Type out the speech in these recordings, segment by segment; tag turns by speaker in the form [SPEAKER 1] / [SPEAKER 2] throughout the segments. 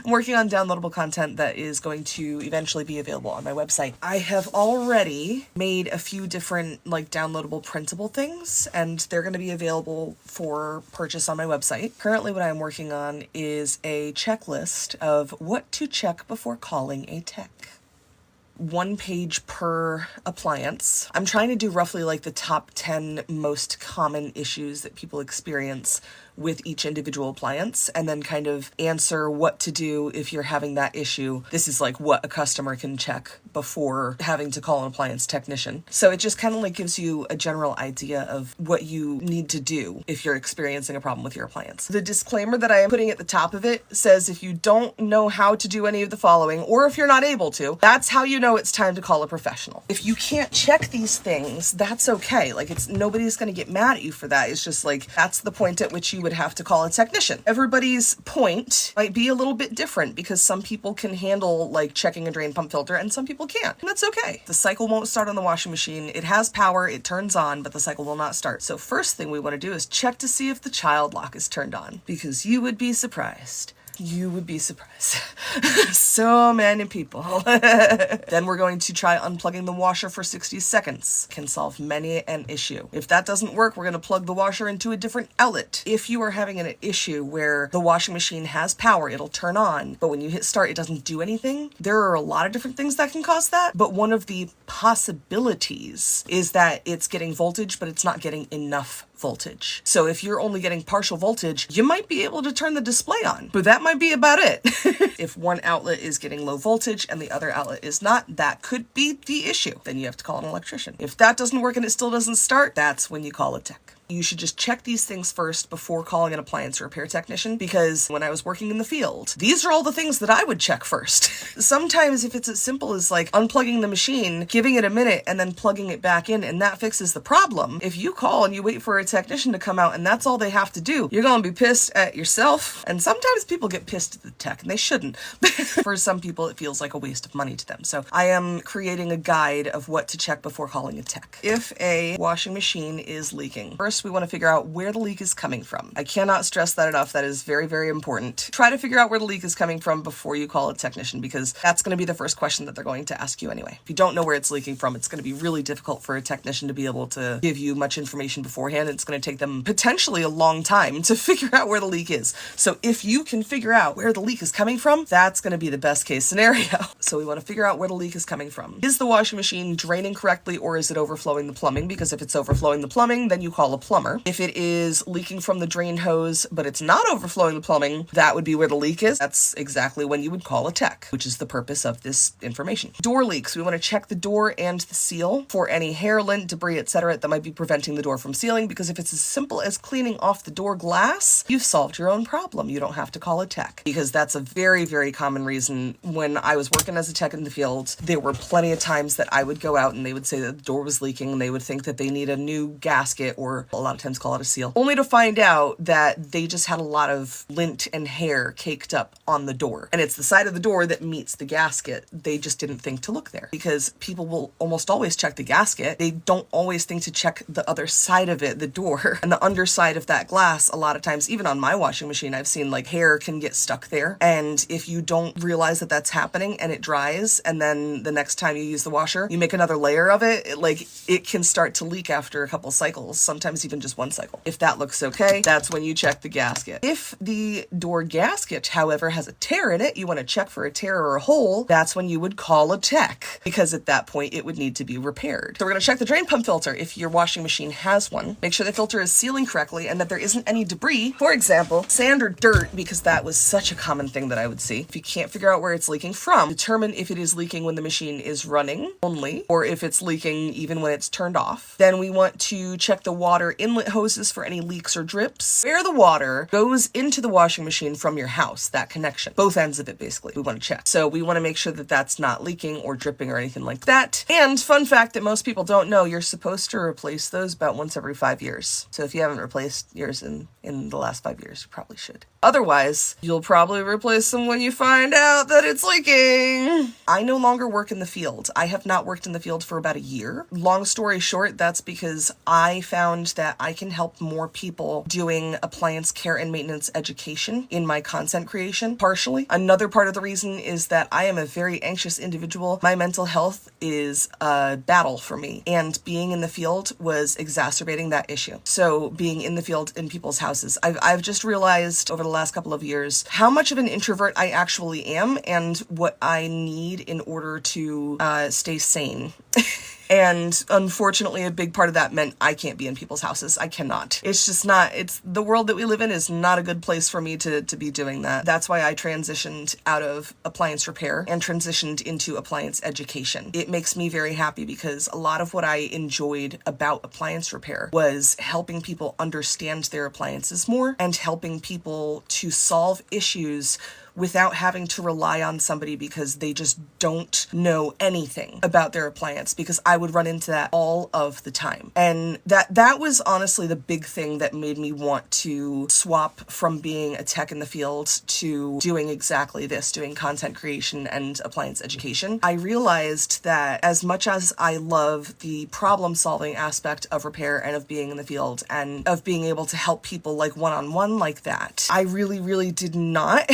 [SPEAKER 1] I'm working on downloadable content that is going to eventually be available on my website. I have already made a few different like downloadable printable things, and they're going to be available for purchase on my website. Currently what I'm working on is a checklist of what to check before calling a tech. 1 page per appliance. I'm trying to do roughly like the top 10 most common issues that people experience with each individual appliance, and then kind of answer what to do if you're having that issue. This is like what a customer can check before having to call an appliance technician. So it just kind of like gives you a general idea of what you need to do if you're experiencing a problem with your appliance. The disclaimer that I am putting at the top of it says if you don't know how to do any of the following, or if you're not able to, that's how you know it's time to call a professional. If you can't check these things, that's okay. Like nobody's going to get mad at you for that. It's just like that's the point at which you would have to call a technician. Everybody's point might be a little bit different because some people can handle like checking a drain pump filter and some people can't. And that's okay. The cycle won't start on the washing machine. It has power, it turns on, but the cycle will not start. So first thing we want to do is check to see if the child lock is turned on, because you would be surprised. You would be surprised. So many people. Then we're going to try unplugging the washer for 60 seconds. Can solve many an issue. If that doesn't work, we're going to plug the washer into a different outlet. If you are having an issue where the washing machine has power, it'll turn on, but when you hit start, it doesn't do anything. There are a lot of different things that can cause that, but one of the possibilities is that it's getting voltage, but it's not getting enough voltage. So if you're only getting partial voltage, you might be able to turn the display on, but that might be about it. If one outlet is getting low voltage and the other outlet is not, that could be the issue. Then you have to call an electrician. If that doesn't work and it still doesn't start, that's when you call a tech. You should just check these things first before calling an appliance repair technician, because when I was working in the field, these are all the things that I would check first. Sometimes if it's as simple as like unplugging the machine, giving it a minute, and then plugging it back in, and that fixes the problem. If you call and you wait for a technician to come out and that's all they have to do, you're going to be pissed at yourself. And sometimes people get pissed at the tech, and they shouldn't. For some people, it feels like a waste of money to them. So I am creating a guide of what to check before calling a tech. If a washing machine is leaking, first we want to figure out where the leak is coming from. I cannot stress that enough. That is very, very important. Try to figure out where the leak is coming from before you call a technician, because that's going to be the first question that they're going to ask you anyway. If you don't know where it's leaking from, it's going to be really difficult for a technician to be able to give you much information beforehand. It's going to take them potentially a long time to figure out where the leak is. So if you can figure out where the leak is coming from, that's going to be the best case scenario. So we want to figure out where the leak is coming from. Is the washing machine draining correctly, or is it overflowing the plumbing? Because if it's overflowing the plumbing, then you call a plumber. If it is leaking from the drain hose, but it's not overflowing the plumbing, that would be where the leak is. That's exactly when you would call a tech, which is the purpose of this information. Door leaks. We want to check the door and the seal for any hair, lint, debris, etc. that might be preventing the door from sealing, because if it's as simple as cleaning off the door glass, you've solved your own problem. You don't have to call a tech, because that's a very, very common reason. When I was working as a tech in the field, there were plenty of times that I would go out and they would say that the door was leaking, and they would think that they need a new gasket, or a lot of times call it a seal, only to find out that they just had a lot of lint and hair caked up on the door. And it's the side of the door that meets the gasket. They just didn't think to look there, because people will almost always check the gasket. They don't always think to check the other side of it, the door, and the underside of that glass. A lot of times, even on my washing machine, I've seen like hair can get stuck there. And if you don't realize that that's happening and it dries, and then the next time you use the washer, you make another layer of it, it can start to leak after a couple cycles, sometimes even just one cycle. If that looks okay, that's when you check the gasket. If the door gasket, however, has a tear in it, you want to check for a tear or a hole, that's when you would call a tech, because at that point it would need to be repaired. So we're going to check the drain pump filter if your washing machine has one. Make sure the filter is sealing correctly and that there isn't any debris, for example, sand or dirt, because that was such a common thing that I would see. If you can't figure out where it's leaking from, determine if it is leaking when the machine is running only, or if it's leaking even when it's turned off. Then we want to check the water inlet hoses for any leaks or drips. Where the water goes into the washing machine from your house, that connection, both ends of it basically, we want to check. So we want to make sure that that's not leaking or dripping or anything like that. And fun fact that most people don't know, you're supposed to replace those about once every 5 years. So if you haven't replaced yours in the last 5 years, you probably should. Otherwise, you'll probably replace them when you find out that it's leaking. I no longer work in the field. I have not worked in the field for about a year. Long story short, that's because I found that that I can help more people doing appliance care and maintenance education in my content creation, partially. Another part of the reason is that I am a very anxious individual. My mental health is a battle for me, and being in the field was exacerbating that issue. So being in the field in people's houses, I've just realized over the last couple of years how much of an introvert I actually am and what I need in order to stay sane. And unfortunately, a big part of that meant I can't be in people's houses. I cannot. It's just not, it's the world that we live in is not a good place for me to be doing that. That's why I transitioned out of appliance repair and transitioned into appliance education. It makes me very happy because a lot of what I enjoyed about appliance repair was helping people understand their appliances more and helping people to solve issues without having to rely on somebody because they just don't know anything about their appliance, because I would run into that all of the time. And that was honestly the big thing that made me want to swap from being a tech in the field to doing exactly this, doing content creation and appliance education. I realized that as much as I love the problem solving aspect of repair and of being in the field and of being able to help people like one-on-one like that, I really, really did not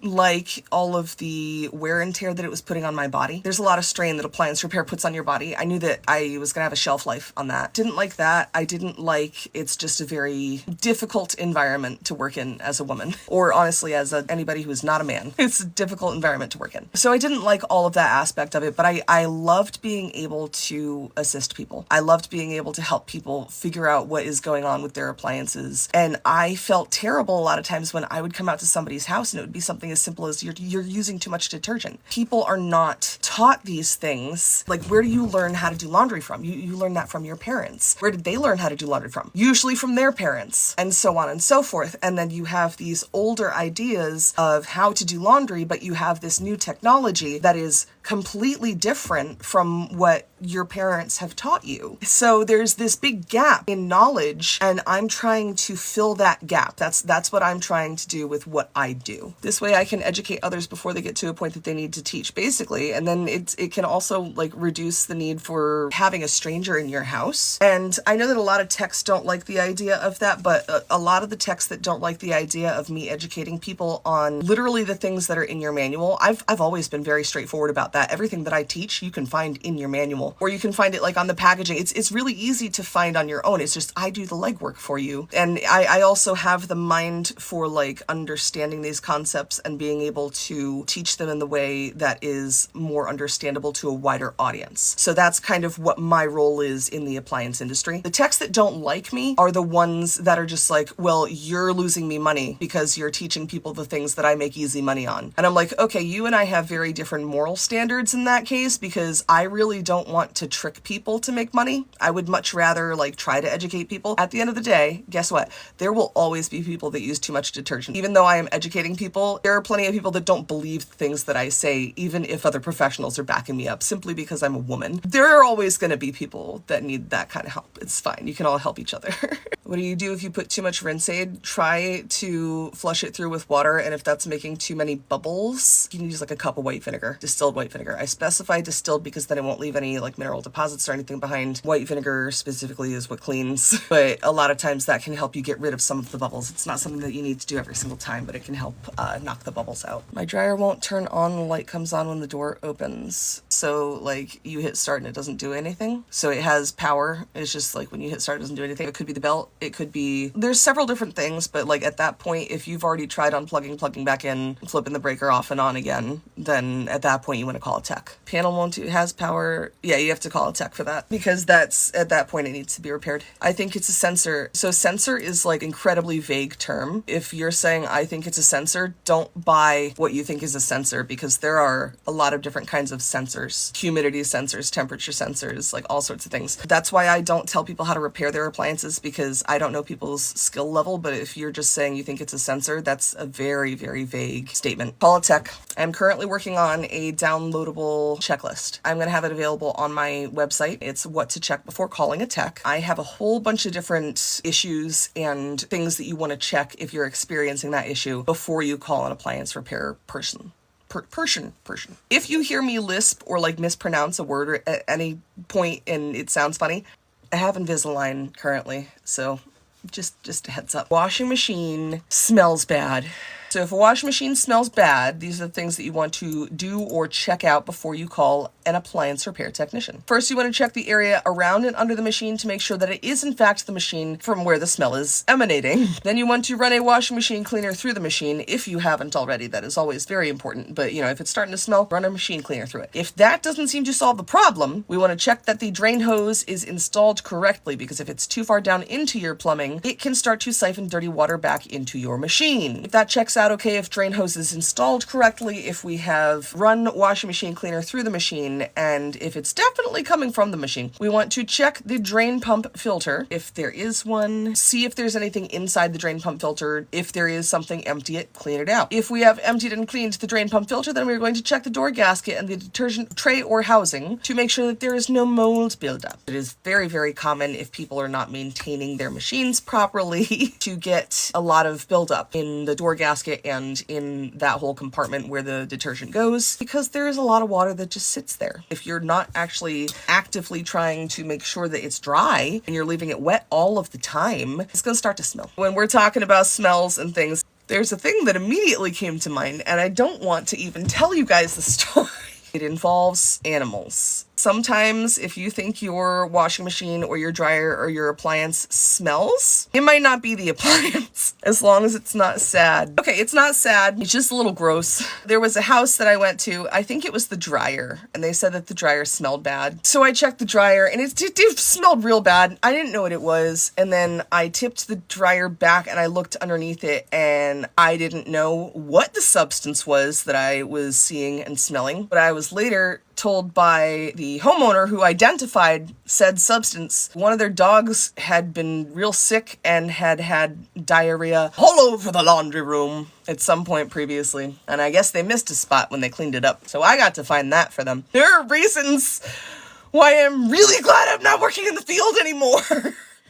[SPEAKER 1] like all of the wear and tear that it was putting on my body. There's a lot of strain that appliance repair puts on your body. I knew that I was gonna have a shelf life on that. Didn't like that. I didn't like, it's just a very difficult environment to work in as a woman, or honestly as anybody who is not a man. It's a difficult environment to work in. So I didn't like all of that aspect of it, but I loved being able to assist people. I loved being able to help people figure out what is going on with their appliances. And I felt terrible a lot of times when I would come out to somebody's house and it would be something as simple as you're using too much detergent. People are not taught these things. Like, where do you learn how to do laundry from? You learn that from your parents. Where did they learn how to do laundry from? Usually from their parents, and so on and so forth. And then you have these older ideas of how to do laundry, but you have this new technology that is completely different from what your parents have taught you. So there's this big gap in knowledge, and I'm trying to fill that gap. That's what I'm trying to do with what I do. This way I can educate others before they get to a point that they need to teach, basically. And then it can also like reduce the need for having a stranger in your house. And I know that a lot of techs don't like the idea of that, but a lot of the techs that don't like the idea of me educating people on literally the things that are in your manual, I've always been very straightforward about that. Everything that I teach, you can find in your manual, or you can find it like on the packaging. It's really easy to find on your own. It's just I do the legwork for you. And I also have the mind for like understanding these concepts and being able to teach them in the way that is more understandable to a wider audience. So that's kind of what my role is in the appliance industry. The techs that don't like me are the ones that are just like, well, you're losing me money because you're teaching people the things that I make easy money on. And I'm like, okay, you and I have very different moral standards in that case, because I really don't want to trick people to make money. I would much rather like try to educate people. At the end of the day, guess what? There will always be people that use too much detergent. Even though I am educating people, there are plenty of people that don't believe things that I say, even if other professionals are backing me up, simply because I'm a woman. There are always going to be people that need that kind of help. It's fine. You can all help each other. What do you do if you put too much rinse aid? Try to flush it through with water, and if that's making too many bubbles, you can use like a cup of white vinegar, distilled white vinegar. I specify distilled because then it won't leave any like mineral deposits or anything behind. White vinegar specifically is what cleans, but a lot of times that can help you get rid of some of the bubbles. It's not something that you need to do every single time, but it can help knock the bubbles out. My dryer won't turn on when the light comes on when the door opens. So like you hit start and it doesn't do anything. So it has power. It's just like when you hit start, it doesn't do anything. It could be the belt. It could be, there's several different things, but like at that point, if you've already tried unplugging, plugging back in, flipping the breaker off and on again, then at that point you want to call a tech. Panel won't do, has power. Yeah, you have to call a tech for that, because that's, at that point it needs to be repaired. I think it's a sensor. So sensor is like incredibly vague term. If you're saying I think it's a sensor, don't buy what you think is a sensor, because there are a lot of different kinds of sensors. Humidity sensors, temperature sensors, like all sorts of things. That's why I don't tell people how to repair their appliances, because I don't know people's skill level. But if you're just saying you think it's a sensor, that's a very, very vague statement. Call a tech. I'm currently working on a downloadable checklist. I'm going to have it available on my website. It's what to check before calling a tech. I have a whole bunch of different issues and things that you want to check if you're experiencing that issue before you call an appliance repair person. Persian. If you hear me lisp or like mispronounce a word or at any point and it sounds funny, I have Invisalign currently, so just a heads up. Washing machine smells bad. So if a washing machine smells bad, these are the things that you want to do or check out before you call an appliance repair technician. First, you want to check the area around and under the machine to make sure that it is in fact the machine from where the smell is emanating. Then you want to run a washing machine cleaner through the machine if you haven't already. That is always very important. But if it's starting to smell, run a machine cleaner through it. If that doesn't seem to solve the problem, we want to check that the drain hose is installed correctly, because if it's too far down into your plumbing, it can start to siphon dirty water back into your machine. If that checks out okay, if drain hose is installed correctly, if we have run washing machine cleaner through the machine, and if it's definitely coming from the machine, we want to check the drain pump filter, if there is one, see if there's anything inside the drain pump filter. If there is something, empty it, clean it out. If we have emptied and cleaned the drain pump filter, then we're going to check the door gasket and the detergent tray or housing to make sure that there is no mold buildup. It is very, very common if people are not maintaining their machines properly to get a lot of buildup in the door gasket and in that whole compartment where the detergent goes, because there is a lot of water that just sits there. If you're not actually actively trying to make sure that it's dry and you're leaving it wet all of the time, it's going to start to smell. When we're talking about smells and things, there's a thing that immediately came to mind, and I don't want to even tell you guys the story. It involves animals. Sometimes if you think your washing machine or your dryer or your appliance smells, it might not be the appliance, as long as it's not sad. Okay, it's not sad, it's just a little gross. There was a house that I went to, I think it was the dryer, and they said that the dryer smelled bad. So I checked the dryer and it smelled real bad. I didn't know what it was, and then I tipped the dryer back and I looked underneath it, and I didn't know what the substance was that I was seeing and smelling, but I was later told by the homeowner who identified said substance. One of their dogs had been real sick and had diarrhea all over the laundry room at some point previously, and I guess they missed a spot when they cleaned it up, so I got to find that for them. There are reasons why I'm really glad I'm not working in the field anymore.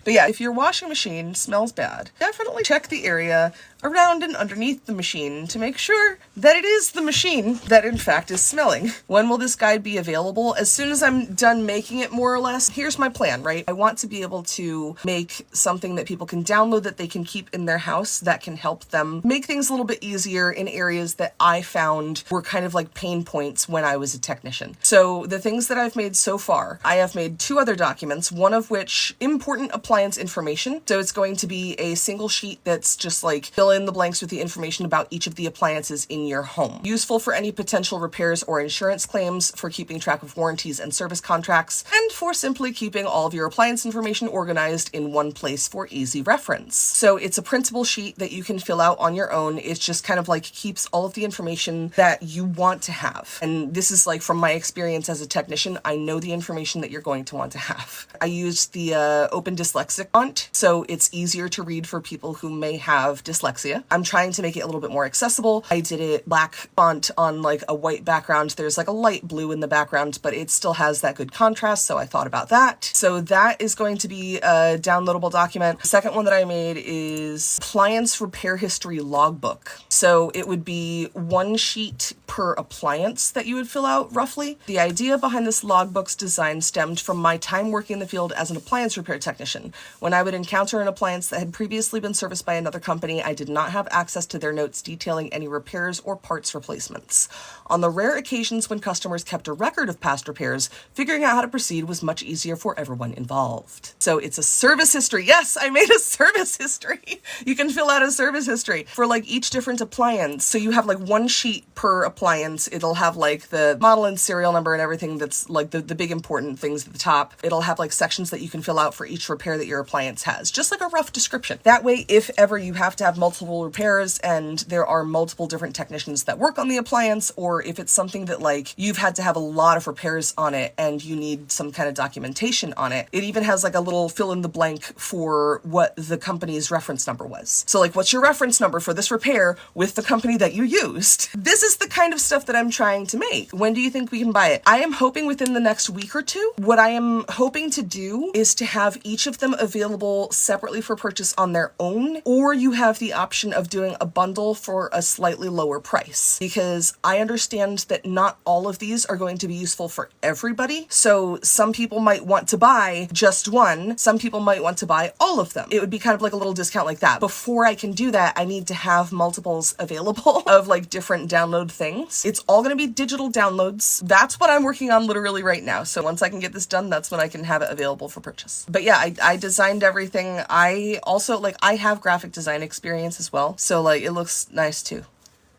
[SPEAKER 1] But yeah, if your washing machine smells bad, definitely check the area around and underneath the machine to make sure that it is the machine that in fact is smelling. When will this guide be available? As soon as I'm done making it, more or less. Here's my plan, right? I want to be able to make something that people can download that they can keep in their house that can help them make things a little bit easier in areas that I found were kind of like pain points when I was a technician. So the things that I've made so far, I have made 2 other documents, one of which important appliance information. So it's going to be a single sheet that's just like fill in the blanks with the information about each of the appliances in your home. Useful for any potential repairs or insurance claims, for keeping track of warranties and service contracts, and for simply keeping all of your appliance information organized in one place for easy reference. So it's a printable sheet that you can fill out on your own. It's just kind of like keeps all of the information that you want to have. And this is like from my experience as a technician, I know the information that you're going to want to have. I used the Open Dyslexic font, so it's easier to read for people who may have dyslexia. I'm trying to make it a little bit more accessible. I did it black font on like a white background. There's like a light blue in the background, but it still has that good contrast, so I thought about that. So that is going to be a downloadable document. The second one that I made is appliance repair history logbook. So it would be 1 sheet per appliance that you would fill out roughly. The idea behind this logbook's design stemmed from my time working in the field as an appliance repair technician. When I would encounter an appliance that had previously been serviced by another company, I did not have access to their notes detailing any repairs or parts replacements. On the rare occasions when customers kept a record of past repairs, figuring out how to proceed was much easier for everyone involved. So it's a service history. Yes, I made a service history. You can fill out a service history for like each different appliance. So you have like 1 sheet per appliance. It'll have like the model and serial number and everything that's like the big important things at the top. It'll have like sections that you can fill out for each repair that your appliance has. Just like a rough description. That way, if ever you have to have multiple repairs and there are multiple different technicians that work on the appliance, or if it's something that like you've had to have a lot of repairs on it and you need some kind of documentation on it, it even has like a little fill in the blank for what the company's reference number was. So like, what's your reference number for this repair with the company that you used? This is the kind kind of stuff that I'm trying to make. When do you think we can buy it? I am hoping within the next week or two. What I am hoping to do is to have each of them available separately for purchase on their own, or you have the option of doing a bundle for a slightly lower price, because I understand that not all of these are going to be useful for everybody. So some people might want to buy just one, some people might want to buy all of them. It would be kind of like a little discount like that. Before I can do that, I need to have multiples available of like different download things. It's all going to be digital downloads. That's what I'm working on literally right now. So once I can get this done, that's when I can have it available for purchase. But yeah, I designed everything. I also, like, I have graphic design experience as well. So like, it looks nice too.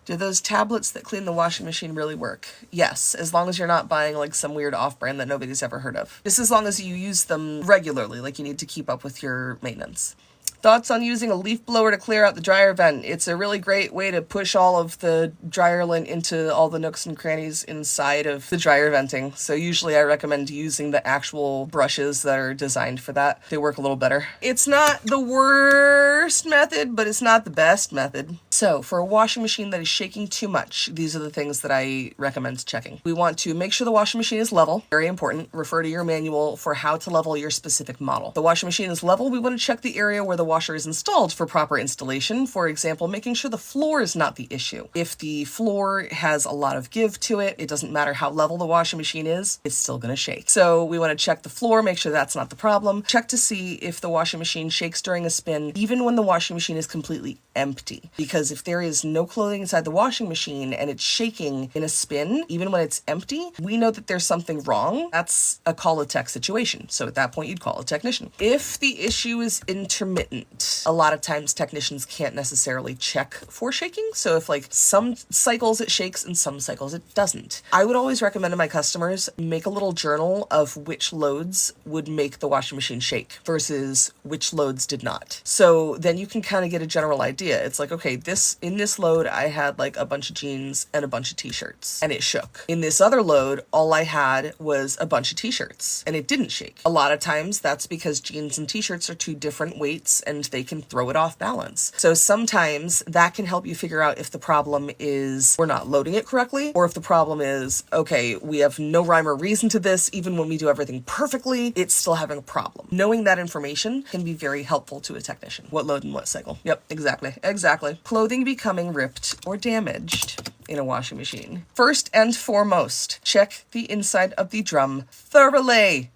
[SPEAKER 1] Do those tablets that clean the washing machine really work? Yes, as long as you're not buying like some weird off-brand that nobody's ever heard of. Just as long as you use them regularly, like you need to keep up with your maintenance. Thoughts on using a leaf blower to clear out the dryer vent? It's a really great way to push all of the dryer lint into all the nooks and crannies inside of the dryer venting. So usually I recommend using the actual brushes that are designed for that. They work a little better. It's not the worst method, but it's not the best method. So for a washing machine that is shaking too much, these are the things that I recommend checking. We want to make sure the washing machine is level. Very important. Refer to your manual for how to level your specific model. The washing machine is level. We want to check the area where the washer is installed for proper installation. For example, making sure the floor is not the issue. If the floor has a lot of give to it, it doesn't matter how level the washing machine is, it's still going to shake. So we want to check the floor, make sure that's not the problem. Check to see if the washing machine shakes during a spin, even when the washing machine is completely empty. Because if there is no clothing inside the washing machine and it's shaking in a spin, even when it's empty, we know that there's something wrong. That's a call a tech situation. So at that point, you'd call a technician. If the issue is intermittent, a lot of times technicians can't necessarily check for shaking. So if like some cycles it shakes and some cycles it doesn't, I would always recommend to my customers make a little journal of which loads would make the washing machine shake versus which loads did not. So then you can kind of get a general idea. It's like, okay, in this load, I had like a bunch of jeans and a bunch of t-shirts and it shook. In this other load, all I had was a bunch of t-shirts and it didn't shake. A lot of times that's because jeans and t-shirts are two different weights and they can throw it off balance. So sometimes that can help you figure out if the problem is we're not loading it correctly, or if the problem is, okay, we have no rhyme or reason to this. Even when we do everything perfectly, it's still having a problem. Knowing that information can be very helpful to a technician. What load and what cycle? Yep, exactly. Clothing becoming ripped or damaged in a washing machine. First and foremost, check the inside of the drum thoroughly.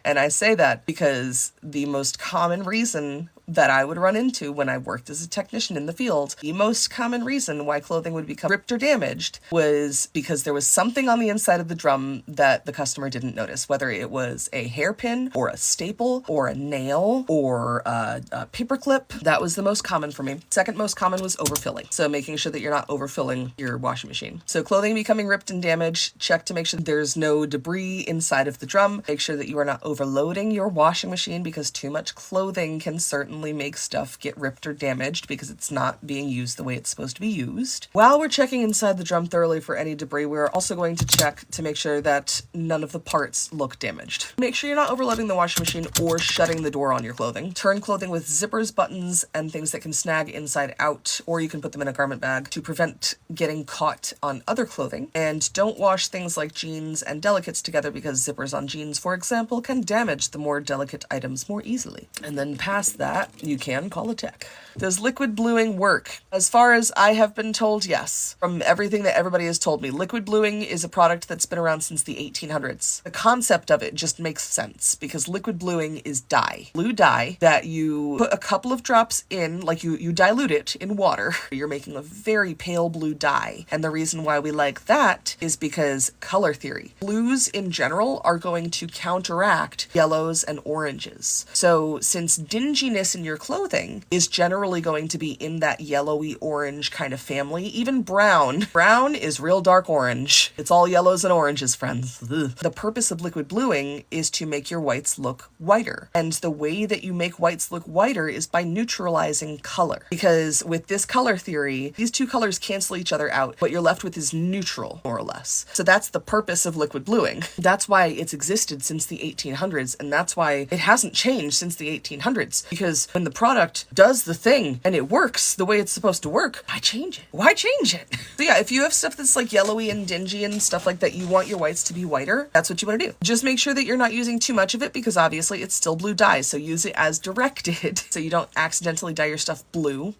[SPEAKER 1] And I say that because the most common reason that I would run into when I worked as a technician in the field, the most common reason why clothing would become ripped or damaged was because there was something on the inside of the drum that the customer didn't notice, whether it was a hairpin or a staple or a nail or a paper clip. That was the most common for me. Second most common was overfilling. So making sure that you're not overfilling your washing machine. So clothing becoming ripped and damaged, check to make sure there's no debris inside of the drum. Make sure that you are not overloading your washing machine, because too much clothing can certainly make stuff get ripped or damaged because it's not being used the way it's supposed to be used. While we're checking inside the drum thoroughly for any debris, we're also going to check to make sure that none of the parts look damaged. Make sure you're not overloading the washing machine or shutting the door on your clothing. Turn clothing with zippers, buttons, and things that can snag inside out, or you can put them in a garment bag to prevent getting caught on other clothing. And don't wash things like jeans and delicates together, because zippers on jeans, for example, can damage the more delicate items more easily. And then past that, you can call a tech. Does liquid bluing work? As far as I have been told, yes. From everything that everybody has told me, liquid bluing is a product that's been around since the 1800s. The concept of it just makes sense, because liquid bluing is dye. Blue dye that you put a couple of drops in, like you dilute it in water. You're making a very pale blue dye. And the reason why we like that is because color theory. Blues in general are going to counteract yellows and oranges. So since dinginess in your clothing is generally going to be in that yellowy orange kind of family, even brown is real dark orange. It's all yellows and oranges, friends. Ugh. The purpose of liquid bluing is to make your whites look whiter. And the way that you make whites look whiter is by neutralizing color. Because with this color theory, these two colors cancel each other out. What you're left with is neutral, more or less. So that's the purpose of liquid bluing. That's why it's existed since the 1800s, and that's why it hasn't changed since the 1800s. Because because when the product does the thing and it works the way it's supposed to work, why change it? Why change it? So yeah, if you have stuff that's like yellowy and dingy and stuff like that, you want your whites to be whiter, that's what you want to do. Just make sure that you're not using too much of it because obviously it's still blue dye, so use it as directed so you don't accidentally dye your stuff blue.